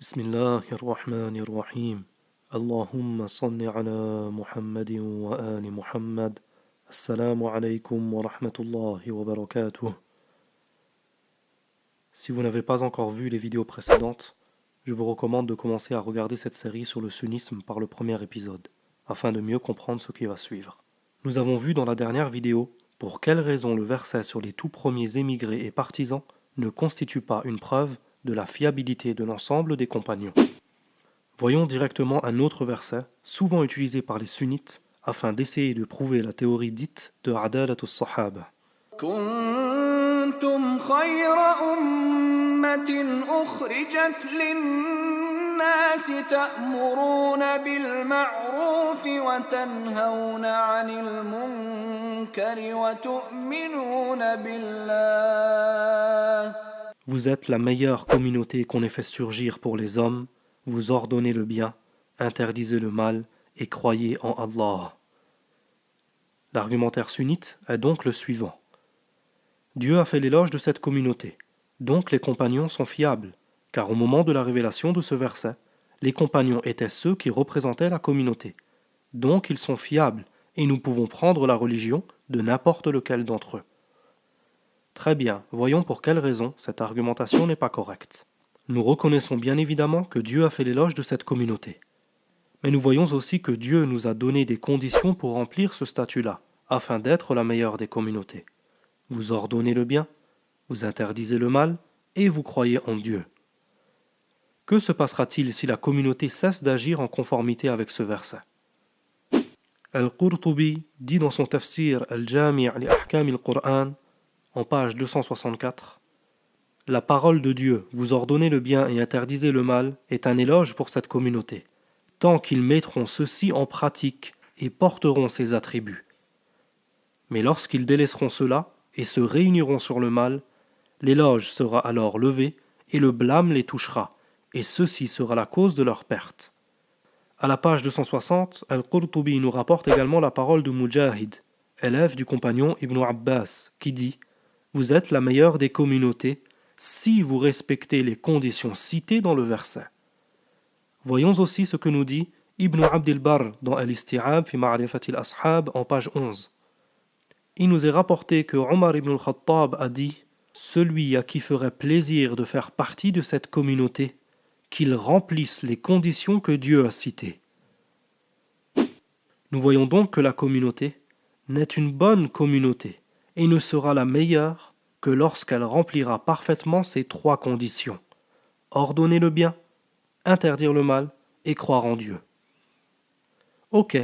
بسم الله الرحمن الرحيم اللهم صل على محمد وآل محمد السلام عليكم ورحمة الله وبركاته. Si vous n'avez pas encore vu les vidéos précédentes, je vous recommande de commencer à regarder cette série sur le sunnisme par le premier épisode, afin de mieux comprendre ce qui va suivre. Nous avons vu dans la dernière vidéo pour quelles raisons le verset sur les tout premiers émigrés et partisans ne constitue pas une preuve de la fiabilité de l'ensemble des compagnons. Voyons directement un autre verset, souvent utilisé par les sunnites, afin d'essayer de prouver la théorie dite de Adalat al-Sahaba. كنتم خير أمة أخرجت للناس تأمرون بالمعروف وتنهون عن المنكر وتؤمنون بالله. Vous êtes la meilleure communauté qu'on ait fait surgir pour les hommes, vous ordonnez le bien, interdisez le mal et croyez en Allah. L'argumentaire sunnite est donc le suivant. Dieu a fait l'éloge de cette communauté, donc les compagnons sont fiables, car au moment de la révélation de ce verset, les compagnons étaient ceux qui représentaient la communauté, donc ils sont fiables et nous pouvons prendre la religion de n'importe lequel d'entre eux. Très bien, voyons pour quelle raison cette argumentation n'est pas correcte. Nous reconnaissons bien évidemment que Dieu a fait l'éloge de cette communauté. Mais nous voyons aussi que Dieu nous a donné des conditions pour remplir ce statut-là, afin d'être la meilleure des communautés. Vous ordonnez le bien, vous interdisez le mal, et vous croyez en Dieu. Que se passera-t-il si la communauté cesse d'agir en conformité avec ce verset? Al-Qurtubi dit dans son tafsir Al-Jami' li Ahkam al-Qur'an, en page 264, la parole de Dieu, vous ordonnez le bien et interdisez le mal, est un éloge pour cette communauté, tant qu'ils mettront ceci en pratique et porteront ces attributs. Mais lorsqu'ils délaisseront cela et se réuniront sur le mal, l'éloge sera alors levé et le blâme les touchera, et ceci sera la cause de leur perte. À la page 260, Al-Qurtubi nous rapporte également la parole de Mujahid, élève du compagnon Ibn Abbas, qui dit « Vous êtes la meilleure des communautés si vous respectez les conditions citées dans le verset. » Voyons aussi ce que nous dit Ibn Abdil Barr dans Al-Isti'ab fi Ma'rifati al-Ashab en page 11. Il nous est rapporté que Omar ibn al-Khattab a dit « Celui à qui ferait plaisir de faire partie de cette communauté, qu'il remplisse les conditions que Dieu a citées. » Nous voyons donc que la communauté n'est une bonne communauté et ne sera la meilleure que lorsqu'elle remplira parfaitement ces trois conditions. Ordonner le bien, interdire le mal et croire en Dieu. Ok,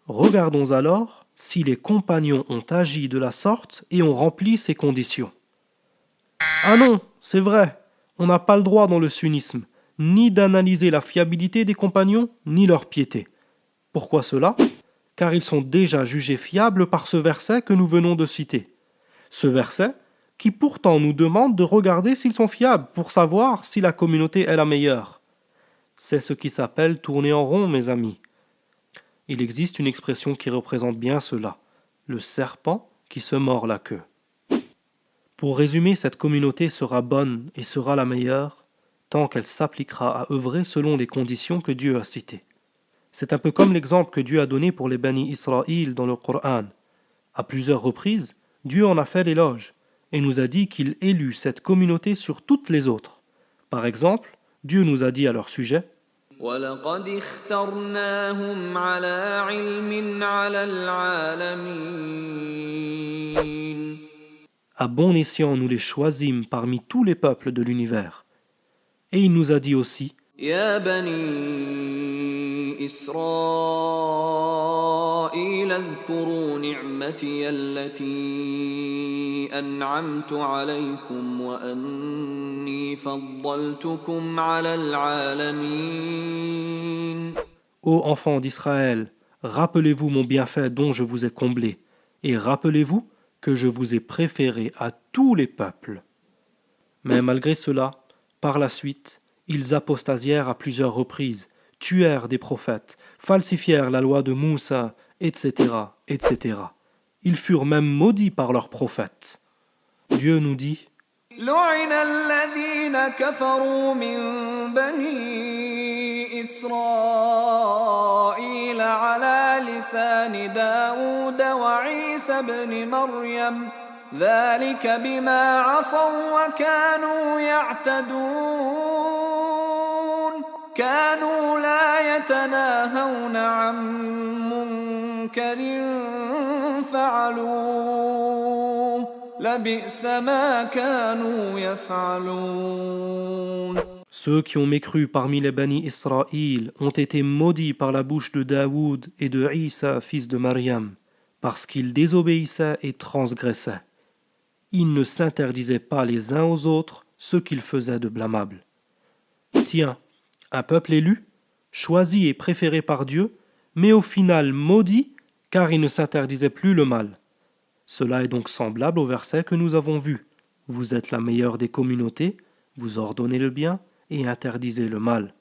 regardons alors si les compagnons ont agi de la sorte et ont rempli ces conditions. Ah non, c'est vrai, on n'a pas le droit dans le sunnisme, ni d'analyser la fiabilité des compagnons, ni leur piété. Pourquoi cela? Car ils sont déjà jugés fiables par ce verset que nous venons de citer. Ce verset qui pourtant nous demande de regarder s'ils sont fiables pour savoir si la communauté est la meilleure. C'est ce qui s'appelle tourner en rond, mes amis. Il existe une expression qui représente bien cela, le serpent qui se mord la queue. Pour résumer, cette communauté sera bonne et sera la meilleure tant qu'elle s'appliquera à œuvrer selon les conditions que Dieu a citées. C'est un peu comme l'exemple que Dieu a donné pour les Bani Israël dans le Coran. À plusieurs reprises, Dieu en a fait l'éloge et nous a dit qu'il élut cette communauté sur toutes les autres. Par exemple, Dieu nous a dit à leur sujet وَلَقَدِ اخْتَرْنَاهُمْ عَلَى عِلْمٍ عَلَى الْعَالَمِينَ. à bon escient nous les choisîmes parmi tous les peuples de l'univers. Et il nous a dit aussi يَا بَنِي إِسْرَائِيلَ اذْكُرُوا نِعْمَتِيَ الَّتِي أَنْعَمْتُ عَلَيْكُمْ وَأَنِّي فَضَّلْتُكُمْ عَلَى الْعَالَمِينَ. Ô enfants d'Israël, rappelez-vous mon bienfait dont je vous ai comblé, et rappelez-vous que je vous ai préféré à tous les peuples. Mais malgré cela, par la suite, ils apostasièrent à plusieurs reprises, tuèrent des prophètes, falsifièrent la loi de Moussa, etc., etc. Ils furent même maudits par leurs prophètes. Dieu nous dit لعن الذين كفروا من بني إسرائيل على لسان داود وعيسى بن مريم ذلك بما عصوا وكانوا يعتدون كانوا لا يتناهون عن منكر فعلوه لبئس ما كانوا يفعلون. Ceux qui ont mécru parmi les Bani Israël ont été maudits par la bouche de Daoud et de Isa, fils de Mariam, parce qu'ils désobéissaient et transgressaient. Ils ne s'interdisaient pas les uns aux autres ce qu'ils faisaient de blâmable. Tiens, un peuple élu, choisi et préféré par Dieu, mais au final maudit car il ne s'interdisait plus le mal. Cela est donc semblable au verset que nous avons vu. Vous êtes la meilleure des communautés, vous ordonnez le bien et interdisez le mal.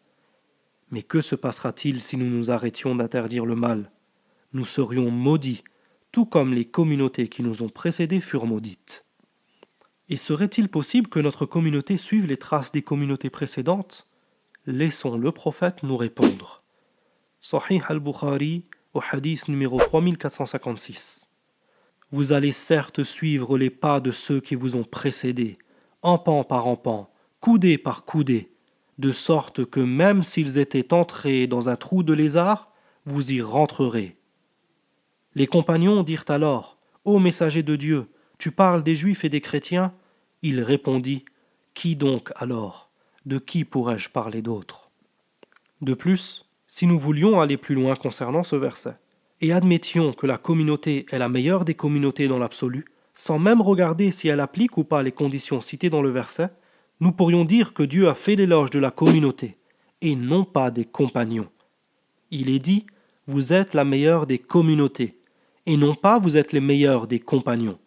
Mais que se passera-t-il si nous nous arrêtions d'interdire le mal? Nous serions maudits, tout comme les communautés qui nous ont précédés furent maudites. Et serait-il possible que notre communauté suive les traces des communautés précédentes? Laissons le prophète nous répondre. Sahih al-Bukhari, au hadith numéro 3456. Vous allez certes suivre les pas de ceux qui vous ont précédés, empan par empan, coudée par coudée, de sorte que même s'ils étaient entrés dans un trou de lézard, vous y rentrerez. Les compagnons dirent alors, ô messager de Dieu, tu parles des Juifs et des chrétiens? Il répondit, qui donc alors? De qui pourrais-je parler d'autre? De plus, si nous voulions aller plus loin concernant ce verset, et admettions que la communauté est la meilleure des communautés dans l'absolu, sans même regarder si elle applique ou pas les conditions citées dans le verset, nous pourrions dire que Dieu a fait l'éloge de la communauté, et non pas des compagnons. Il est dit, vous êtes la meilleure des communautés, et non pas vous êtes les meilleurs des compagnons.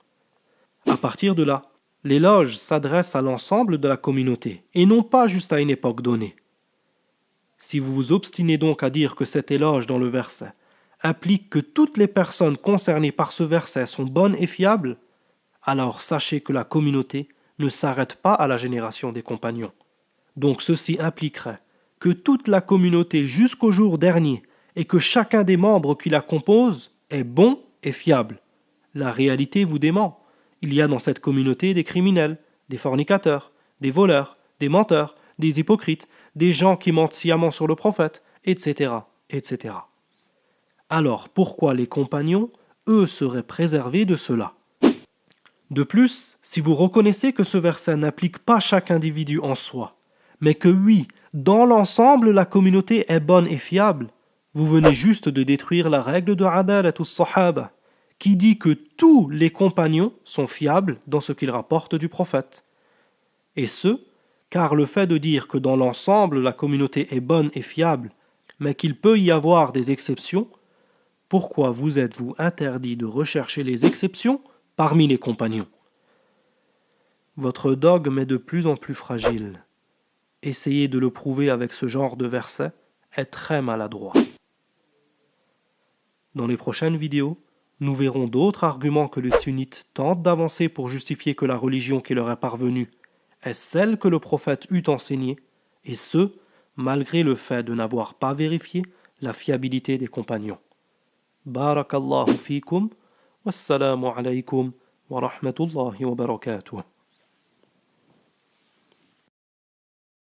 À partir de là, l'éloge s'adresse à l'ensemble de la communauté, et non pas juste à une époque donnée. Si vous vous obstinez donc à dire que cet éloge dans le verset implique que toutes les personnes concernées par ce verset sont bonnes et fiables, alors sachez que la communauté ne s'arrête pas à la génération des compagnons. Donc ceci impliquerait que toute la communauté jusqu'au jour dernier et que chacun des membres qui la composent est bon et fiable. La réalité vous dément. Il y a dans cette communauté des criminels, des fornicateurs, des voleurs, des menteurs, des hypocrites, des gens qui mentent sciemment sur le prophète, etc., etc. Alors pourquoi les compagnons, eux, seraient préservés de cela? De plus, si vous reconnaissez que ce verset n'implique pas chaque individu en soi, mais que oui, dans l'ensemble, la communauté est bonne et fiable, vous venez juste de détruire la règle de Adalatus Sahaba, qui dit que tous les compagnons sont fiables dans ce qu'ils rapportent du prophète. Et ce, car le fait de dire que dans l'ensemble, la communauté est bonne et fiable, mais qu'il peut y avoir des exceptions, pourquoi vous êtes-vous interdit de rechercher les exceptions parmi les compagnons? Votre dogme est de plus en plus fragile. Essayer de le prouver avec ce genre de verset est très maladroit. Dans les prochaines vidéos, nous verrons d'autres arguments que les sunnites tentent d'avancer pour justifier que la religion qui leur est parvenue est celle que le prophète eut enseignée, et ce, malgré le fait de n'avoir pas vérifié la fiabilité des compagnons. Barakallahu fikum, wassalamu alaykum wa rahmatullahi wa barakatuh.